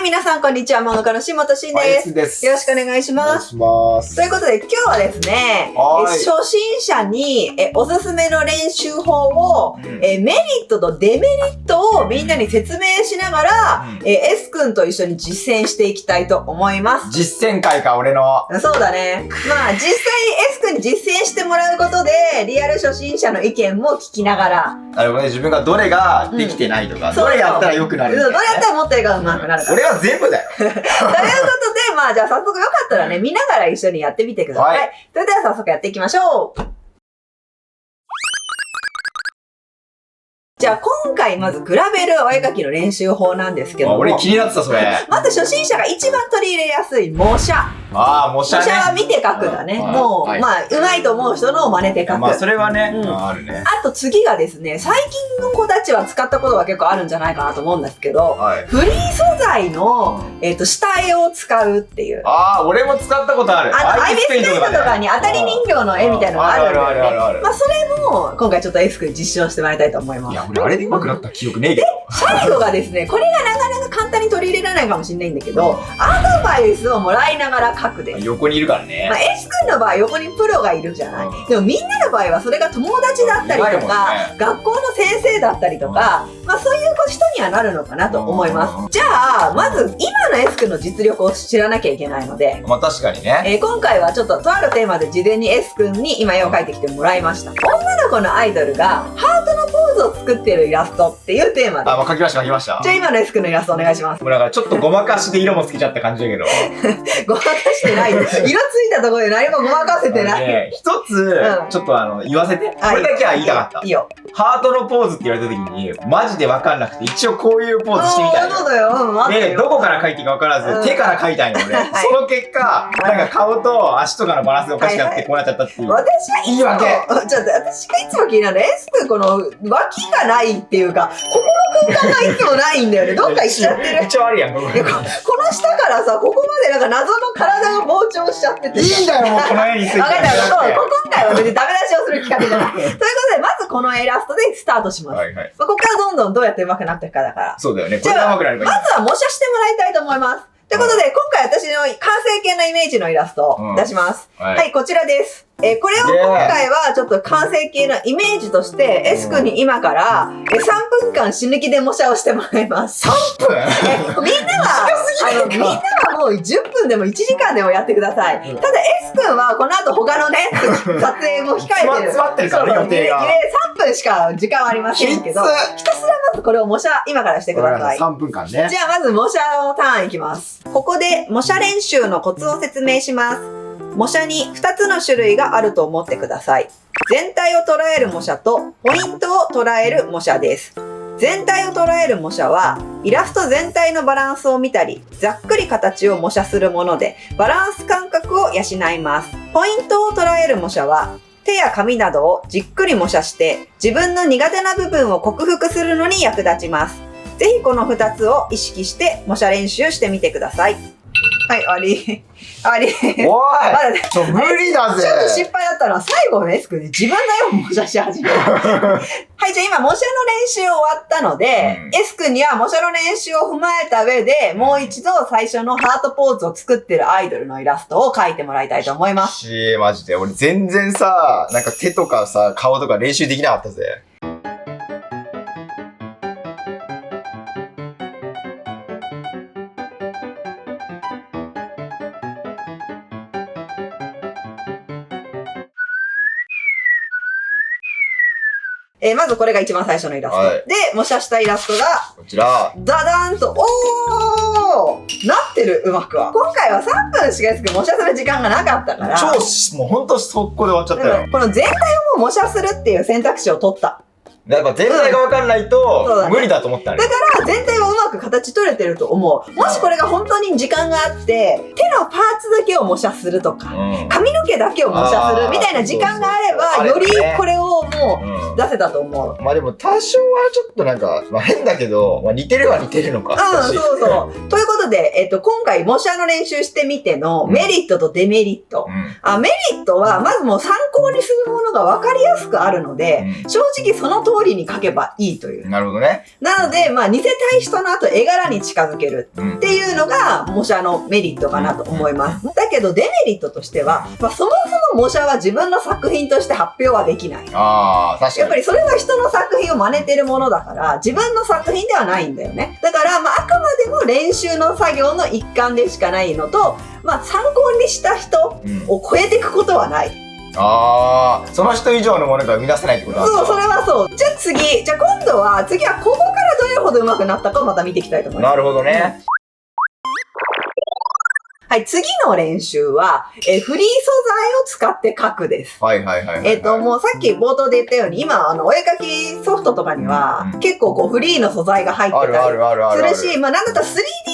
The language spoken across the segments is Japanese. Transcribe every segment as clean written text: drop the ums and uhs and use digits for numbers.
皆さん、こんにちは。漫画家の下本慎です。よろしくお願いします。ということで、今日はですね、初心者におすすめの練習法を、メリットとデメリットをみんなに説明しながら、S 君と一緒に実践していきたいと思います。実践会か、俺の。そうだね。まあ、実際 S 君に実践してもらうことで、リアル初心者の意見も聞きながら。なるほどね、自分がどれができてないとか、どれやったら良くなるみたいな、ね。どれやったらもっと絵が上手くなるか。俺は全部だよ。ということで、まあじゃあ早速よかったらね、見ながら一緒にやってみてください。はい、それでは早速やっていきましょう。じゃあ今回まず比べるお絵描きの練習法なんですけども。俺気になってた、それ。まず初心者が一番取り入れやすい模写。ああ、模写ね。模写は見て描くだね。もう、まあ、上手いと思う人のを真似て描く。まあ、それはね、あるね。あと次がですね、最近の子たちは使ったことが結構あるんじゃないかなと思うんですけど、フリー素材の、下絵を使うっていう。ああ、俺も使ったことある。アイビスペイントとかに当たり人形の絵みたいなのがあるんだよね。まあ、それも、今回ちょっと S 君実証してもらいたいと思います。いや、俺あれで上手くなった記憶ねえけど。最後がですね、これがなかなか簡単に取り入れられないかもしれないんだけど、アドバイスをもらいながら書くです。横にいるからね。まあ、S 君の場合、横にプロがいるじゃない。でもみんなの場合はそれが友達だったりとか、学校の先生だったりとか、まあそういう人にはなるのかなと思います。じゃあ、まず今の S 君の実力を知らなきゃいけないので、まあ確かにね。今回はちょっととあるテーマで事前に S 君に今絵を描いてきてもらいました。女の子のアイドルがハートのポーズを作ってるイラストっていうテーマで。あ、もう描きました。じゃあ今の S 君のイラストお願いします。もうだからちょっとごまかしで色もつけちゃった感じだけど。ごまかしてない。色ついたところで何もごまかせてない。一つ、ちょっと言わせて。これだけは言いたかった。いいよ。ハートのポーズって言われた時に、マジでわかんなくて、一応こういうポーズしてみたいな。そうだよ。で、どこから描いていいかわからず、手から描いたんよ、俺。その結果、なんか顔と足とかのバランスがおかしくなってこうなっちゃったっていう。私はいいわけ。ちょっと私がいつも気になる S 君この脇がないっていうか、ここの空間がいつもないんだよね。どっか行っちゃってる。めっちゃ悪いやん、この下からさ、ここまでなんか謎の体が膨張しちゃってて。いいんだよ、もうこの絵について。分かった。今回は別にダメ出しをする企画じゃない。ということで、まずこのイラストでスタートします。ここからどんどんどうやって上手くなっていくかだから。そうだよね。これが上手くなればいい。まずは模写してもらいたいと思います。ということで、今回私の完成形のイメージのイラストを出します。はい、こちらです。これを今回はちょっと完成形のイメージとして、S 君に今から3分間死ぬ気で模写をしてもらいます。3分みんなはもう10分でも1時間でもやってください。ただ S 君はこの後他のね、撮影も控えてる。詰まってるからね、予定が。3分しか時間はありませんけど、ひたすらまずこれを模写今からしてください。3分間ね。じゃあまず模写のターンいきます。ここで模写練習のコツを説明します。模写に2つの種類があると思ってください。全体を捉える模写とポイントを捉える模写です。全体を捉える模写はイラスト全体のバランスを見たり、ざっくり形を模写するもので、バランス感覚を養います。ポイントを捉える模写は手や紙などをじっくり模写して自分の苦手な部分を克服するのに役立ちます。ぜひこの2つを意識して模写練習してみてください。はい、終わり。終わり。おい、無理だぜ。ちょっと失敗だったのは最後の S 君で自分の絵を模写し始める。はい、じゃあ今模写の練習終わったので、S 君には模写の練習を踏まえた上で、もう一度最初のハートポーズを作ってるアイドルのイラストを描いてもらいたいと思います。マジで。俺全然さ、なんか手とかさ、顔とか練習できなかったぜ。まずこれが一番最初のイラスト。で、模写したイラストが、こちら。ダダーンと、なってる、うまくは。今回は3分しか模写する時間がなかったから。もうほんと速攻で終わっちゃったよ。この全体をもう模写するっていう選択肢を取った。やっぱ全体が分かんないと無理だと思ったね。だから全体はうまく形取れてると思う。もしこれが本当に時間があって、手のパーツだけを模写するとか、髪の毛だけを模写するみたいな時間があれば、よりこれをもう出せたと思う。まあでも多少はちょっとなんか、変だけど、似てるは似てるのか。そうそう。ということで、今回模写の練習してみてのメリットとデメリット。メリットはまずもう参考にするものが分かりやすくあるので、正直その通りに描けばいいという。なるほどね。なので、似せたい人の後、絵柄に近づけるっていうのが、模写のメリットかなと思います。だけど、デメリットとしては、そもそも模写は自分の作品として発表はできない。ああ、確かに。やっぱりそれは人の作品を真似てるものだから、自分の作品ではないんだよね。だから、あくまでも練習の作業の一環でしかないのと、参考にした人を超えていくことはない。ああ、その人以上のものが生み出せないってことなんですか？そう、それはそう。じゃあ今度は、次はここからどれほど上手くなったかをまた見ていきたいと思います。なるほどね。はい、次の練習は、フリー素材を使って描くです。はい。もうさっき冒頭で言ったように、今、お絵描きソフトとかには、結構フリーの素材が入ってたりするし、なんだったら 3D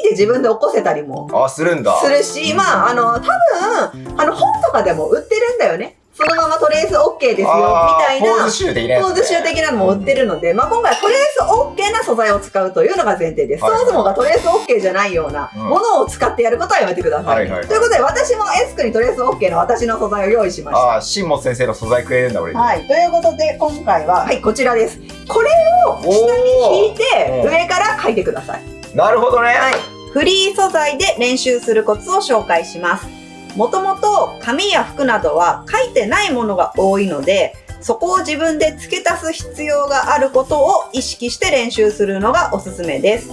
で自分で起こせたりもするんだ。するし、多分、本とかでも売ってるんだよね。そのままトレース OK ですよ、みたいな。ポーズ集的なやつね。ポーズ集的なのも売ってるので、今回はトレース OK な素材を使うというのが前提です。そもそもがトレース OK じゃないようなものを使ってやることはやめてください。ということで、私もエスクにトレース OK の私の素材を用意しました。新本先生の素材くれるんだ、俺に。はい。ということで、今回は、こちらです。これを下に引いて、上から描いてください。なるほどね。はい。フリー素材で練習するコツを紹介します。もともと紙や服などは書いてないものが多いので、そこを自分で付け足す必要があることを意識して練習するのがおすすめです。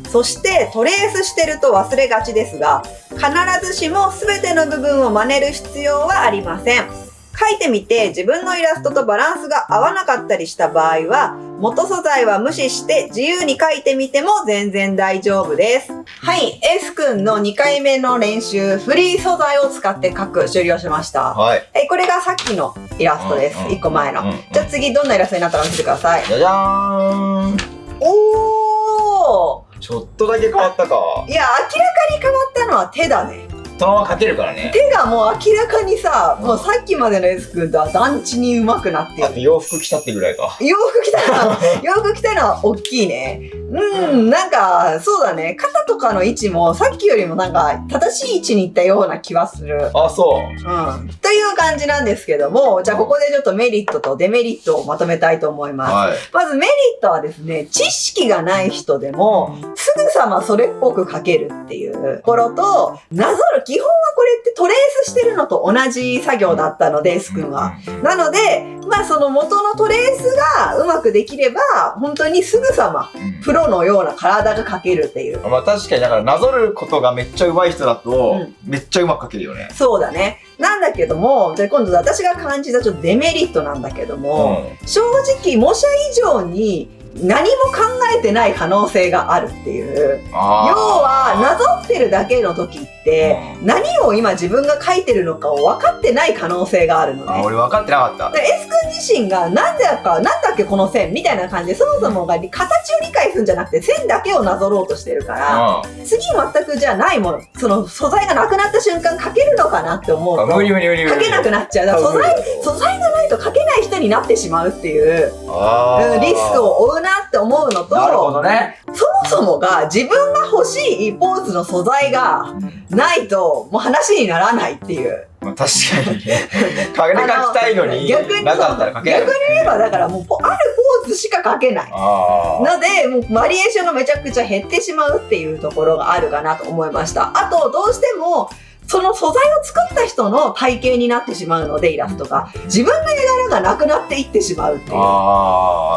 そしてトレースしてると忘れがちですが、必ずしも全ての部分を真似る必要はありません。書いてみて自分のイラストとバランスが合わなかったりした場合は、元素材は無視して自由に書いてみても全然大丈夫です。はい、S 君の2回目の練習、フリー素材を使って書く終了しました。はい。これがさっきのイラストです。1個前の。じゃあ次どんなイラストになったか見せてください。じゃじゃーん。おー！ちょっとだけ変わったか。いや、明らかに変わったのは手だね。そのまま描けるからね。手がもう明らかにさ、もうさっきまでの S 君とは団地に上手くなってる。あと洋服着たってぐらいか。洋服着たのは大きいね。なんか、そうだね。肩とかの位置もさっきよりもなんか正しい位置に行ったような気はする。あ、そう。という感じなんですけども、じゃあここでちょっとメリットとデメリットをまとめたいと思います。はい、まずメリットはですね、知識がない人でもすぐさまそれっぽく書けるっていうところと、なぞる、基本はこれってトレースしてるのと同じ作業だったので、S 君は。なので、その元のトレースがうまくできれば、本当にすぐさまプロのような体が描けるっていう。確かにだからなぞることがめっちゃ上手い人だと、めっちゃうまく描けるよね。そうだね。なんだけども、じゃあ今度私が感じたちょっとデメリットなんだけども、正直模写以上に何も考えてない可能性があるっていう。要は、なぞってるだけの時って、何を今自分が書いてるのかを分かってない可能性があるのね。俺分かってなかった。S 君自身がなんだっけこの線みたいな感じで、そもそもが形を理解するんじゃなくて線だけをなぞろうとしてるから、次全くじゃないもの、その素材がなくなった瞬間書けるのかなって思うと、無理書けなくなっちゃう。だから素材がないと書けない人になってしまうっていう、リスクを負うなって思うのと、なるほどね。そもそもが自分が欲しいポーズの素材がないともう話にならないっていう。確かにね。描きたいのになかったら描けない。逆に言えばだからもうあるポーズしか描けない。のでもうバリエーションがめちゃくちゃ減ってしまうっていうところがあるかなと思いました。あとどうしてもその素材を作った人の体型になってしまうので、イラストが自分の絵柄がなくなっていってしまうっていう。だか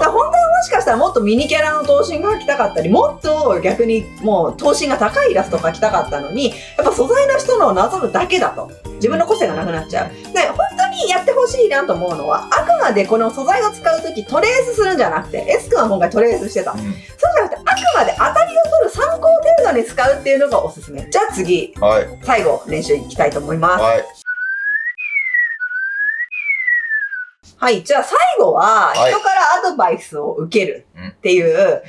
ら本当はもしかしたらもっとミニキャラの頭身が描きたかったり、もっと逆にもう頭身が高いイラストを描きたかったのに、やっぱ素材の人のをなぞるだけだと自分の個性がなくなっちゃう。で本当にやってほしいなと思うのは、あくまでこの素材を使うときトレースするんじゃなくて、 S 君は今回トレースしてた、そうじゃなくてあくまで当たりを取る参考程度に使うっていうのがおすすめ。じゃあ次、最後練習いきたいと思います。はい、じゃあ最後は人からアドバイスを受けるっていう、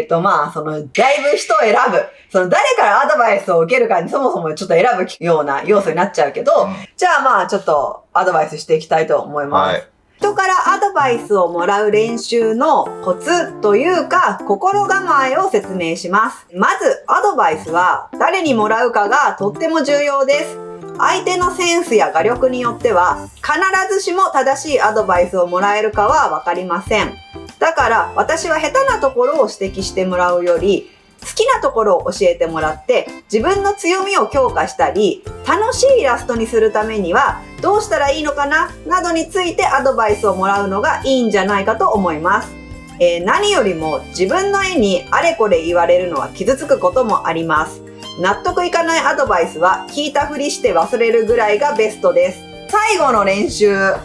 そのだいぶ人を選ぶ、その誰からアドバイスを受けるかにそもそもちょっと選ぶような要素になっちゃうけど、じゃあちょっとアドバイスしていきたいと思います。人からアドバイスをもらう練習のコツというか心構えを説明します。まずアドバイスは誰にもらうかがとっても重要です。相手のセンスや画力によっては必ずしも正しいアドバイスをもらえるかは分かりません。だから私は下手なところを指摘してもらうより、好きなところを教えてもらって自分の強みを強化したり、楽しいイラストにするためにはどうしたらいいのかななどについてアドバイスをもらうのがいいんじゃないかと思います。何よりも自分の絵にあれこれ言われるのは傷つくこともあります。納得いかないアドバイスは聞いたふりして忘れるぐらいがベストです。最後の練習、ア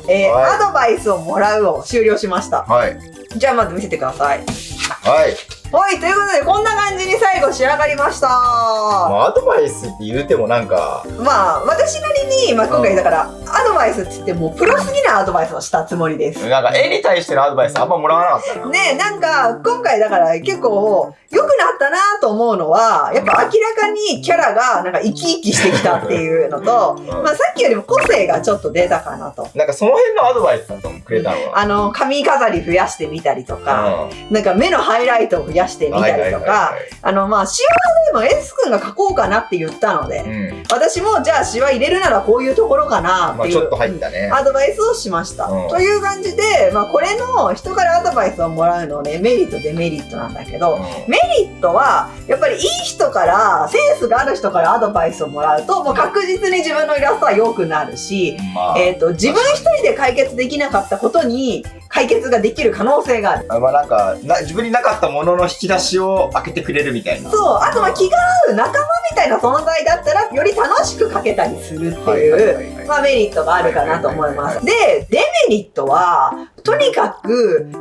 ドバイスをもらうを終了しました。はい。じゃあまず見せてください。はい。はい、ということでこんな感じに最後仕上がりました。アドバイスって言うてもなんか、まあ私なりに、今回だからアドバイスって言ってもプロすぎなアドバイスをしたつもりです。なんか絵に対してのアドバイスあんまもらわなかったな。ね、なんか今回だから結構良くなったなと思うのは、やっぱ明らかにキャラがなんか生き生きしてきたっていうのと、まあさっきよりも個性がちょっと出たかなと。なんかその辺のアドバイスだとくれたのは、髪飾り増やしてみたりとか、なんか目のハイライトを増やしてみたりとか、まあシワでも S 君が描こうかなって言ったので、私もじゃあシワ入れるならこういうところかなっていうちょっと入ったねアドバイスをしました。という感じで、まあこれの人からアドバイスをもらうのね、メリットデメリットなんだけど、メリットはやっぱりいい人からセンスがある人からアドバイスをもらうともう確実に自分のイラストは良くなるし、自分一人で解決できなかったことに解決ができる可能性がある。まあなんか自分になかったものの引き出しを開けてくれるみたいな。そう、あとまあ気が合う仲間みたいな存在だったらより楽しく描けたりするっていうまあメリットがあるかなと思います。で、デメリットはとにかく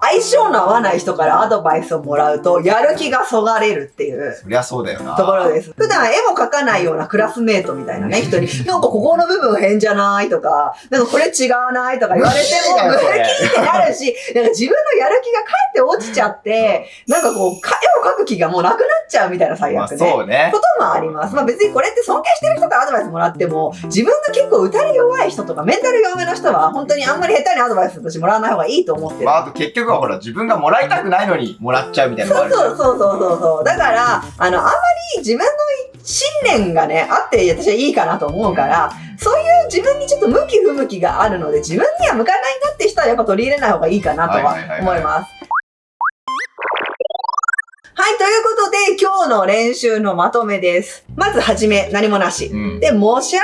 相性の合わない人からアドバイスをもらうとやる気がそがれるっていうそりゃそうだよなところです。普段絵も描かないようなクラスメートみたいなね人になんかここの部分変じゃないとか、なんかこれ違わないとか言われてもムキってなるし、なんか自分のやる気がかえって落ちちゃって、なんかこう絵を描く気がもうなくなっちゃうみたいな最悪ね、そうねこともあります。まあ別にこれって尊敬してる人からアドバイスもらっても、自分が結構打たれ弱い人とかメンタル弱めの人は本当にあんまり下手にアドバイスとしてもらわない方がいいと思ってる。あと結局はほら自分がもらいたくないのにもらっちゃうみたいなのがある。そうだからあんまり自分の信念がねあって私はいいかなと思うから、そういう自分にちょっと向き不向きがあるので自分には向かないなって人はやっぱ取り入れない方がいいかなとは思います。はい、ということで今日の練習のまとめです。まずはじめ何もなし、で模写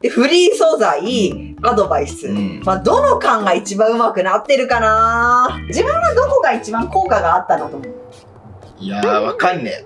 でフリー素材、アドバイス、まあどの感が一番うまくなってるかな。自分はどこが一番効果があったのと思う。いやーわかんねえ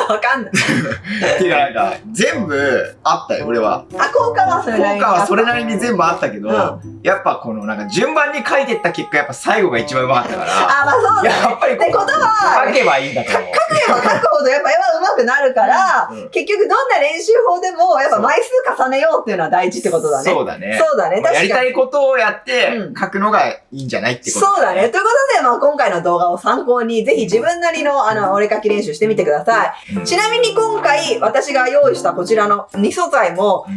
わかんないっていうかなんか全部あったよ俺は。効果はそれなりに効果はそれなりに全部あったけど、やっぱこのなんか順番に書いてった結果やっぱ最後が一番うまかったから、まあそうだね。やっぱりってことは書けばいいんだと思う。書けば書くほどやっぱ絵は上手くなるから、結局どんな練習法でもやっぱ枚数重ねようっていうのは大事ってことだね。そうだね。そうだね。確かにやりたいことをやって書くのがいいんじゃないってことそうだね。ということで、まあ今回の動画を参考にぜひ自分なりのお絵描き練習してみてください。ちなみに今回私が用意したこちらの2素材も、ア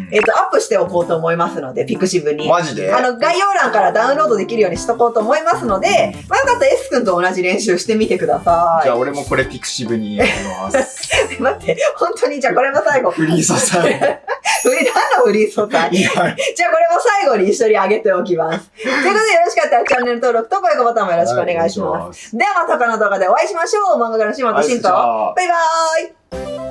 ップしておこうと思いますので、ピクシブに。マジで概要欄からダウンロードできるようにしとこうと思いますので、まあよかったら S 君と同じ練習してみてください。じゃあ俺もこれピクシブにやります。待って、本当にじゃあこれも最後。フリー素材。何のフリー素材じゃあこれも最後に一緒に上げておきます。ということでよろしかったらチャンネル登録と高評価ボタンもよろしくお願いします。ではまた他の動画でお会いしましょう。漫画家の島田慎と。バイバーイ。